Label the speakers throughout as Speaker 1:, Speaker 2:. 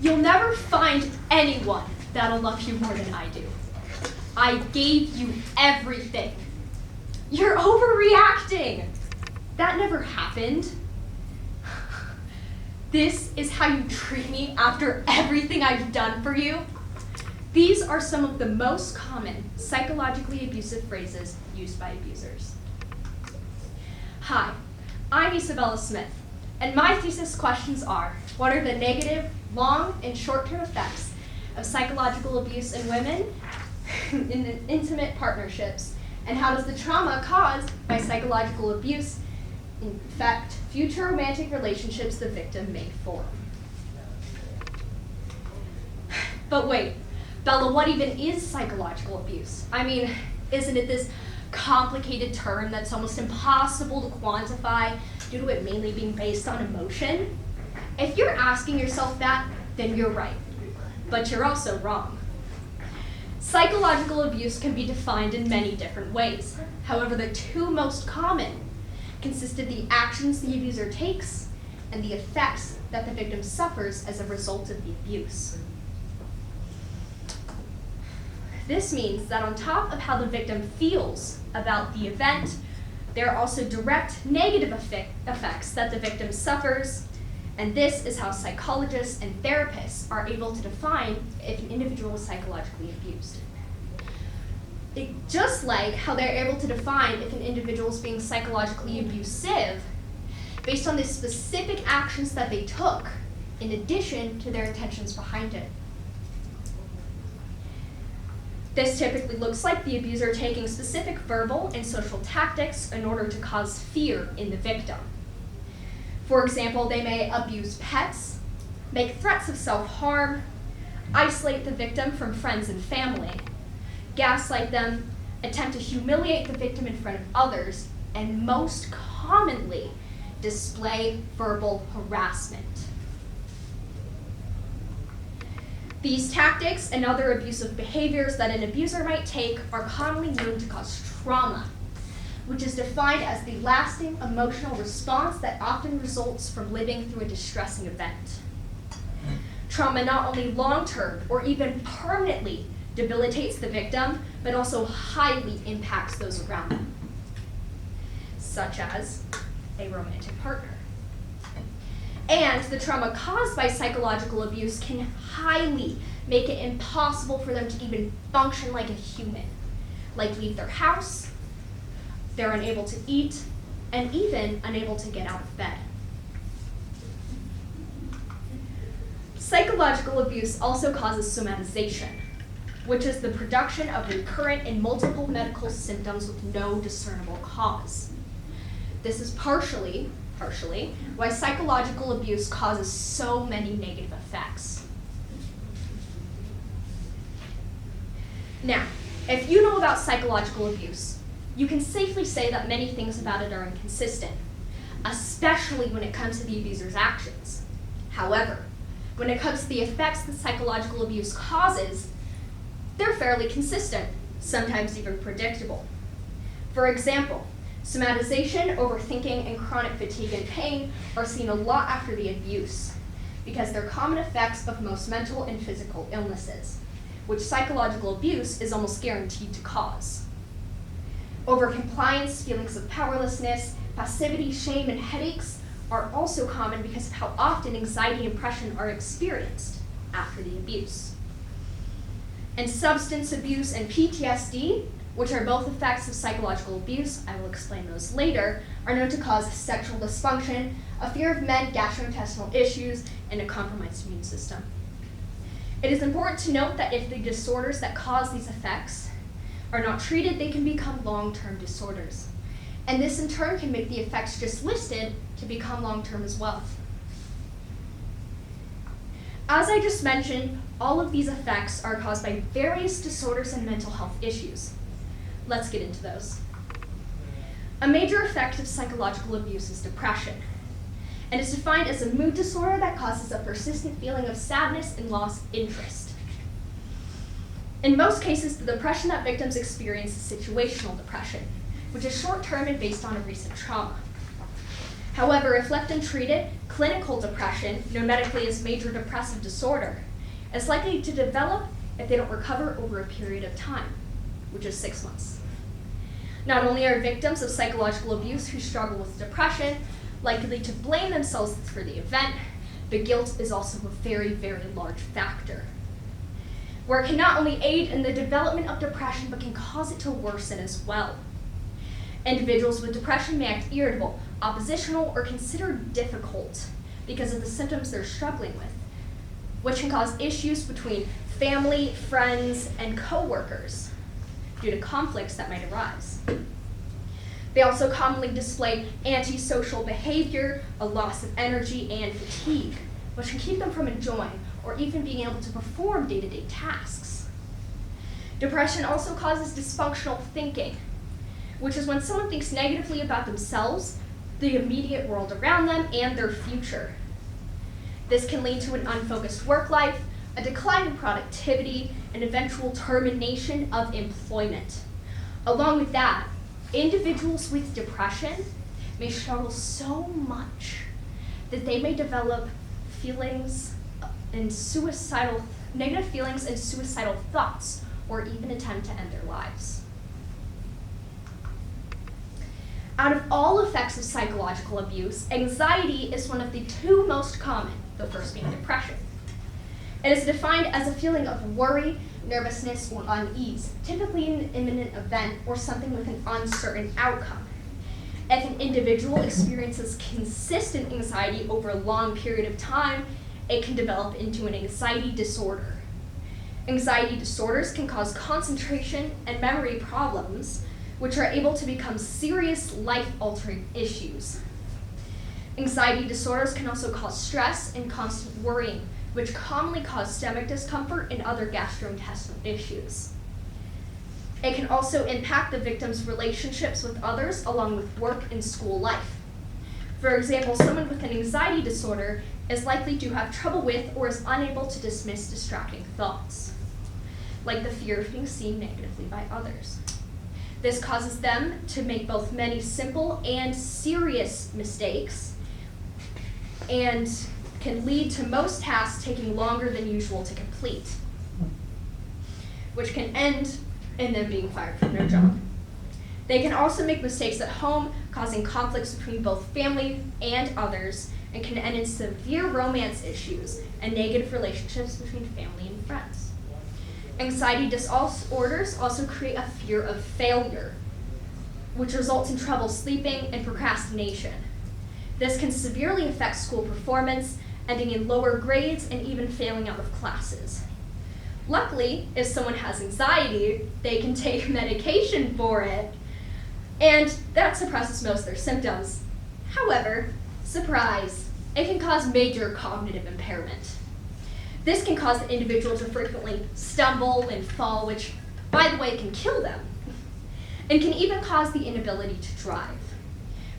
Speaker 1: You'll never find anyone that'll love you more than I do. I gave you everything. You're overreacting. That never happened. This is how you treat me after everything I've done for you? These are some of the most common psychologically abusive phrases used by abusers. Hi, I'm Isabella Smith, and my thesis questions are, what are the negative, long, and short-term effects of psychological abuse in women in intimate partnerships, and how does the trauma caused by psychological abuse affect future romantic relationships the victim may form? But wait, Bella, what even is psychological abuse? I mean, isn't it this complicated term that's almost impossible to quantify due to it mainly being based on emotion? If you're asking yourself that, then you're right, but you're also wrong. Psychological abuse can be defined in many different ways. However, the two most common consist of the actions the abuser takes and the effects that the victim suffers as a result of the abuse. This means that on top of how the victim feels about the event, there are also direct negative effects that the victim suffers, and this is how psychologists and therapists are able to define if an individual is psychologically abused. Just like how they're able to define if an individual is being psychologically abusive based on the specific actions that they took in addition to their intentions behind it. This typically looks like the abuser taking specific verbal and social tactics in order to cause fear in the victim. For example, they may abuse pets, make threats of self-harm, isolate the victim from friends and family, gaslight them, attempt to humiliate the victim in front of others, and most commonly, display verbal harassment. These tactics and other abusive behaviors that an abuser might take are commonly known to cause trauma, which is defined as the lasting emotional response that often results from living through a distressing event. Trauma not only long-term or even permanently debilitates the victim, but also highly impacts those around them, such as a romantic partner. And the trauma caused by psychological abuse can highly make it impossible for them to even function like a human, like leave their house, they're unable to eat, and even unable to get out of bed. Psychological abuse also causes somatization, which is the production of recurrent and multiple medical symptoms with no discernible cause. This is partially why psychological abuse causes so many negative effects. Now, if you know about psychological abuse, you can safely say that many things about it are inconsistent, especially when it comes to the abuser's actions. However, when it comes to the effects that psychological abuse causes, they're fairly consistent, sometimes even predictable. For example, somatization, overthinking, and chronic fatigue and pain are seen a lot after the abuse because they're common effects of most mental and physical illnesses, which psychological abuse is almost guaranteed to cause. Overcompliance, feelings of powerlessness, passivity, shame, and headaches are also common because of how often anxiety and depression are experienced after the abuse. And substance abuse and PTSD, which are both effects of psychological abuse, I will explain those later, are known to cause sexual dysfunction, a fear of men, gastrointestinal issues, and a compromised immune system. It is important to note that if the disorders that cause these effects are not treated, they can become long-term disorders. And this in turn can make the effects just listed to become long-term as well. As I just mentioned, all of these effects are caused by various disorders and mental health issues. Let's get into those. A major effect of psychological abuse is depression, and is defined as a mood disorder that causes a persistent feeling of sadness and lost interest. In most cases, the depression that victims experience is situational depression, which is short-term and based on a recent trauma. However, if left untreated, clinical depression, known medically as major depressive disorder, is likely to develop if they don't recover over a period of time, which is 6 months. Not only are victims of psychological abuse who struggle with depression likely to blame themselves for the event, but guilt is also a very, very large factor, where it can not only aid in the development of depression, but can cause it to worsen as well. Individuals with depression may act irritable, oppositional, or considered difficult because of the symptoms they're struggling with, which can cause issues between family, friends, and coworkers due to conflicts that might arise. They also commonly display antisocial behavior, a loss of energy, and fatigue, which can keep them from enjoying or even being able to perform day-to-day tasks. Depression also causes dysfunctional thinking, which is when someone thinks negatively about themselves, the immediate world around them, and their future. This can lead to an unfocused work life, a decline in productivity, and eventual termination of employment. Along with that, individuals with depression may struggle so much that they may develop negative feelings and suicidal thoughts, or even attempt to end their lives. Out of all effects of psychological abuse, anxiety is one of the two most common, the first being depression. It is defined as a feeling of worry, nervousness, or unease, typically in an imminent event or something with an uncertain outcome. If an individual experiences consistent anxiety over a long period of time, it can develop into an anxiety disorder. Anxiety disorders can cause concentration and memory problems, which are able to become serious life-altering issues. Anxiety disorders can also cause stress and constant worrying, which commonly cause stomach discomfort and other gastrointestinal issues. It can also impact the victim's relationships with others, along with work and school life. For example, someone with an anxiety disorder is likely to have trouble with or is unable to dismiss distracting thoughts, like the fear of being seen negatively by others. This causes them to make both many simple and serious mistakes, and can lead to most tasks taking longer than usual to complete, which can end in them being fired from their job. They can also make mistakes at home, causing conflicts between both family and others, and can end in severe romance issues and negative relationships between family and friends. Anxiety disorders also create a fear of failure, which results in trouble sleeping and procrastination. This can severely affect school performance, ending in lower grades and even failing out of classes. Luckily, if someone has anxiety, they can take medication for it, and that suppresses most of their symptoms. However, surprise, it can cause major cognitive impairment. This can cause the individual to frequently stumble and fall, which, by the way, can kill them, and can even cause the inability to drive,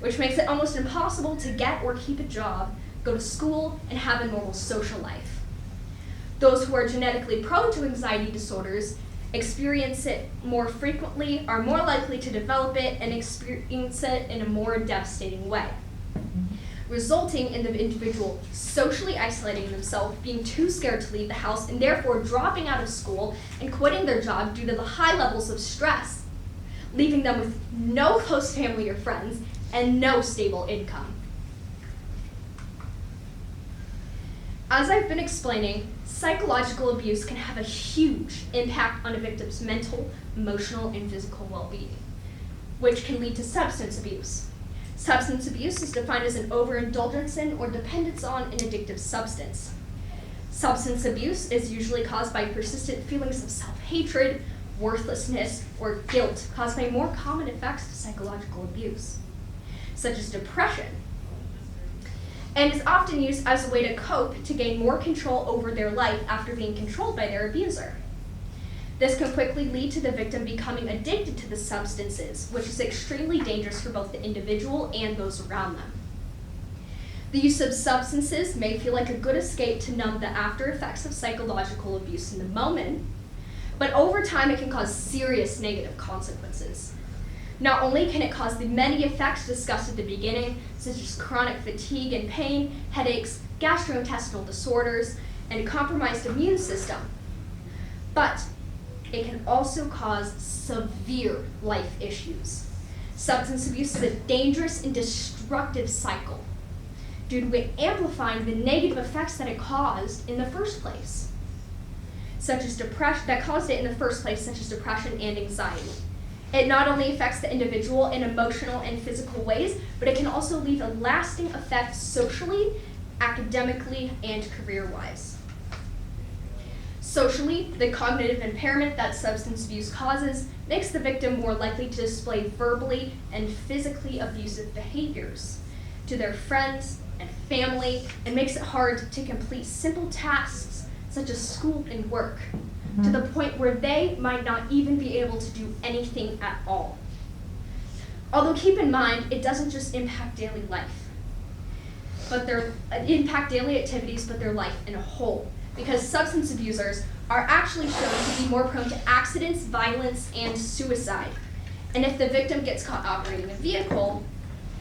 Speaker 1: which makes it almost impossible to get or keep a job, go to school, and have a normal social life. Those who are genetically prone to anxiety disorders experience it more frequently, are more likely to develop it, and experience it in a more devastating way, resulting in the individual socially isolating themselves, being too scared to leave the house, and therefore dropping out of school and quitting their job due to the high levels of stress, leaving them with no close family or friends and no stable income. As I've been explaining, psychological abuse can have a huge impact on a victim's mental, emotional, and physical well-being, which can lead to substance abuse. Substance abuse is defined as an overindulgence in or dependence on an addictive substance. Substance abuse is usually caused by persistent feelings of self-hatred, worthlessness, or guilt caused by more common effects of psychological abuse, such as depression, and is often used as a way to cope to gain more control over their life after being controlled by their abuser. This can quickly lead to the victim becoming addicted to the substances, which is extremely dangerous for both the individual and those around them. The use of substances may feel like a good escape to numb the after effects of psychological abuse in the moment, but over time it can cause serious negative consequences. Not only can it cause the many effects discussed at the beginning, such as chronic fatigue and pain, headaches, gastrointestinal disorders, and a compromised immune system, but it can also cause severe life issues. Substance abuse is a dangerous and destructive cycle due to it amplifying the negative effects that it caused in the first place, such as depression and anxiety. It not only affects the individual in emotional and physical ways, but it can also leave a lasting effect socially, academically, and career-wise. Socially, the cognitive impairment that substance abuse causes makes the victim more likely to display verbally and physically abusive behaviors to their friends and family, and makes it hard to complete simple tasks such as school and work, to the point where they might not even be able to do anything at all. Although keep in mind, it doesn't just impact daily life, but daily activities, but their life in a whole, because substance abusers are actually shown to be more prone to accidents, violence, and suicide. And if the victim gets caught operating a vehicle,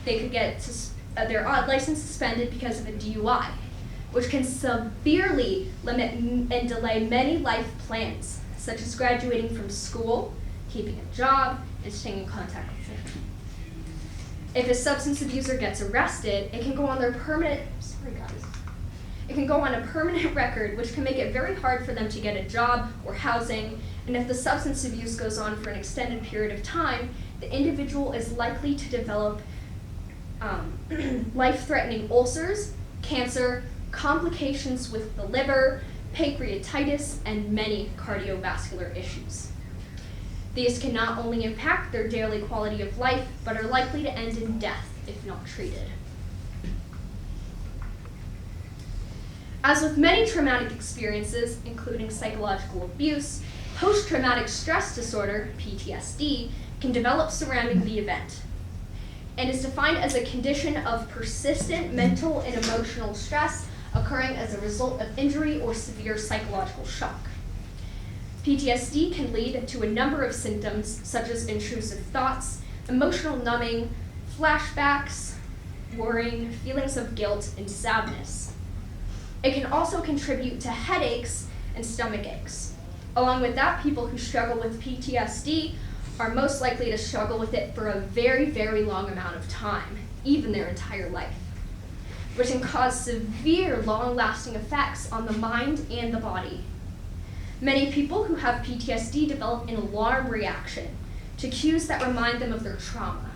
Speaker 1: they could get their license suspended because of a DUI, which can severely limit and delay many life plans, such as graduating from school, keeping a job, and staying in contact with family. If a substance abuser gets arrested, it can go on a permanent record, which can make it very hard for them to get a job or housing. And if the substance abuse goes on for an extended period of time, the individual is likely to develop life-threatening ulcers, cancer, complications with the liver, pancreatitis, and many cardiovascular issues. These can not only impact their daily quality of life, but are likely to end in death if not treated. As with many traumatic experiences, including psychological abuse, post-traumatic stress disorder, PTSD, can develop surrounding the event, and is defined as a condition of persistent mental and emotional stress occurring as a result of injury or severe psychological shock. PTSD can lead to a number of symptoms such as intrusive thoughts, emotional numbing, flashbacks, worrying, feelings of guilt, and sadness. It can also contribute to headaches and stomach aches. Along with that, people who struggle with PTSD are most likely to struggle with it for a very, very long amount of time, even their entire life, which can cause severe, long-lasting effects on the mind and the body. Many people who have PTSD develop an alarm reaction to cues that remind them of their trauma.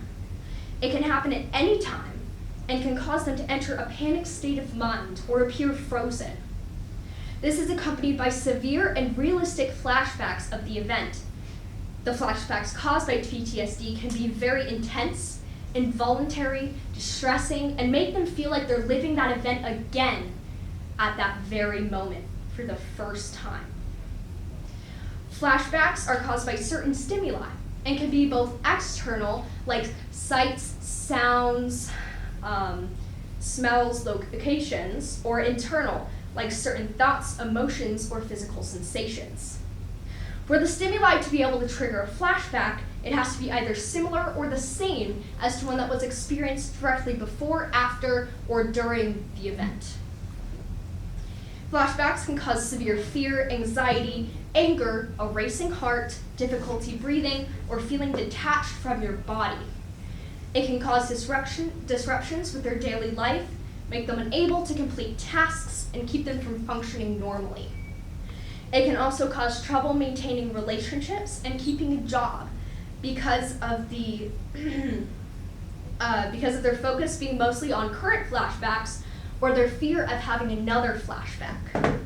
Speaker 1: It can happen at any time and can cause them to enter a panic state of mind or appear frozen. This is accompanied by severe and realistic flashbacks of the event. The flashbacks caused by PTSD can be very intense, involuntary, distressing, and make them feel like they're living that event again at that very moment for the first time. Flashbacks are caused by certain stimuli and can be both external, like sights, sounds, smells, locations, or internal, like certain thoughts, emotions, or physical sensations. For the stimuli to be able to trigger a flashback, it has to be either similar or the same as to one that was experienced directly before, after, or during the event. Flashbacks can cause severe fear, anxiety, anger, a racing heart, difficulty breathing, or feeling detached from your body. It can cause disruptions with their daily life, make them unable to complete tasks, and keep them from functioning normally. It can also cause trouble maintaining relationships and keeping a job because of their focus being mostly on current flashbacks or their fear of having another flashback.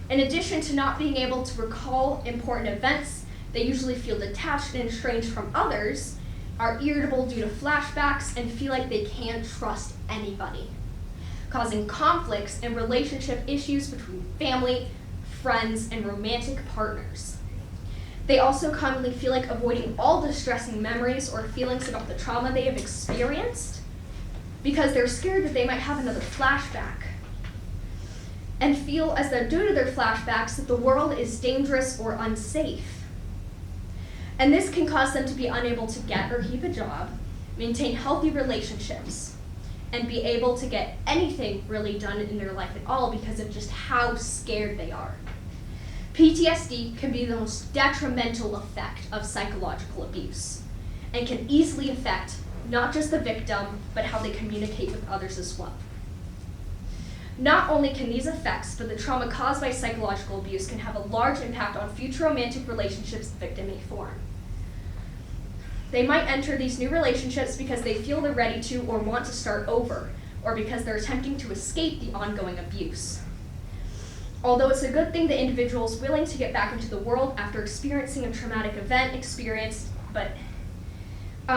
Speaker 1: In addition to not being able to recall important events, they usually feel detached and estranged from others, are irritable due to flashbacks, and feel like they can't trust anybody, causing conflicts and relationship issues between family, friends, and romantic partners. They also commonly feel like avoiding all distressing memories or feelings about the trauma they have experienced because they're scared that they might have another flashback, and feel as though due to their flashbacks that the world is dangerous or unsafe. And this can cause them to be unable to get or keep a job, maintain healthy relationships, and be able to get anything really done in their life at all because of just how scared they are. PTSD can be the most detrimental effect of psychological abuse and can easily affect not just the victim, but how they communicate with others as well. Not only can these effects, but the trauma caused by psychological abuse can have a large impact on future romantic relationships the victim may form. They might enter these new relationships because they feel they're ready to or want to start over, or because they're attempting to escape the ongoing abuse. Although it's a good thing the individual is willing to get back into the world after experiencing a traumatic event but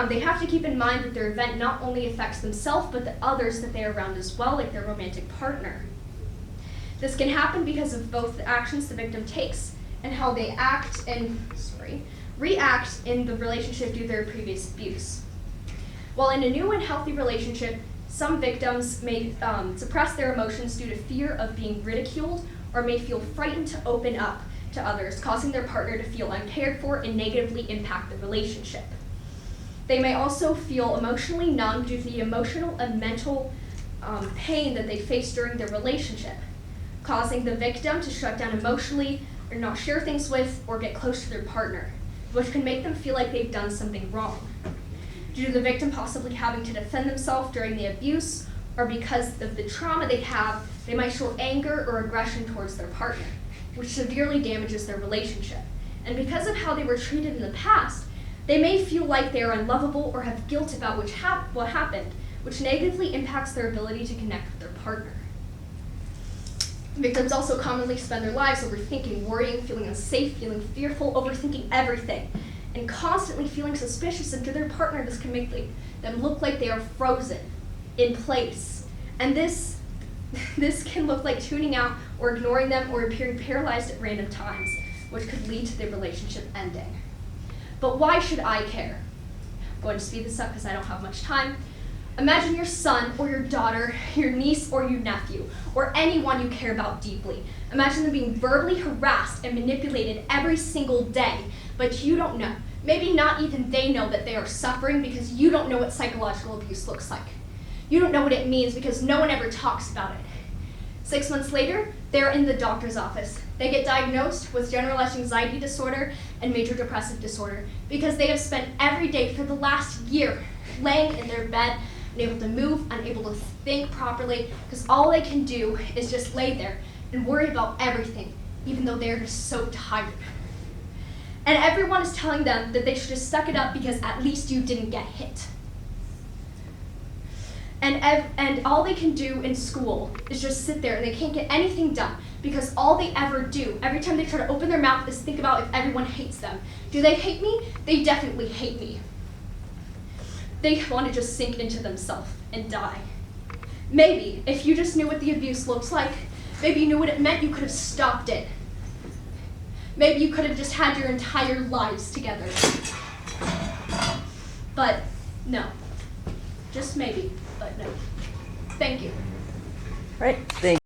Speaker 1: they have to keep in mind that their event not only affects themselves, but the others that they are around as well, like their romantic partner. This can happen because of both the actions the victim takes and how they react in the relationship due to their previous abuse. While in a new and healthy relationship, some victims may suppress their emotions due to fear of being ridiculed or may feel frightened to open up to others, causing their partner to feel uncared for and negatively impact the relationship. They may also feel emotionally numb due to the emotional and mental pain that they face during their relationship, causing the victim to shut down emotionally or not share things with or get close to their partner, which can make them feel like they've done something wrong. Due to the victim possibly having to defend themselves during the abuse, or because of the trauma they have, they might show anger or aggression towards their partner, which severely damages their relationship. And because of how they were treated in the past, they may feel like they are unlovable or have guilt about what happened, which negatively impacts their ability to connect with their partner. Victims also commonly spend their lives overthinking, worrying, feeling unsafe, feeling fearful, overthinking everything, and constantly feeling suspicious of their partner. This can make them look like they are frozen in place. And this can look like tuning out or ignoring them or appearing paralyzed at random times, which could lead to the relationship ending. But why should I care? I'm going to speed this up because I don't have much time. Imagine your son or your daughter, your niece or your nephew, or anyone you care about deeply. Imagine them being verbally harassed and manipulated every single day, but you don't know. Maybe not even they know that they are suffering because you don't know what psychological abuse looks like. You don't know what it means because no one ever talks about it. 6 months later, they're in the doctor's office. They get diagnosed with generalized anxiety disorder and major depressive disorder because they have spent every day for the last year laying in their bed, unable to move, unable to think properly, because all they can do is just lay there and worry about everything, even though they're just so tired. And everyone is telling them that they should just suck it up because at least you didn't get hit. And all they can do in school is just sit there and they can't get anything done because all they ever do, every time they try to open their mouth, is think about if everyone hates them. Do they hate me? They definitely hate me. They want to just sink into themselves and die. Maybe if you just knew what the abuse looks like, maybe you knew what it meant, you could have stopped it. Maybe you could have just had your entire lives together. But no. Just maybe, but no. Thank you.
Speaker 2: Right. Thank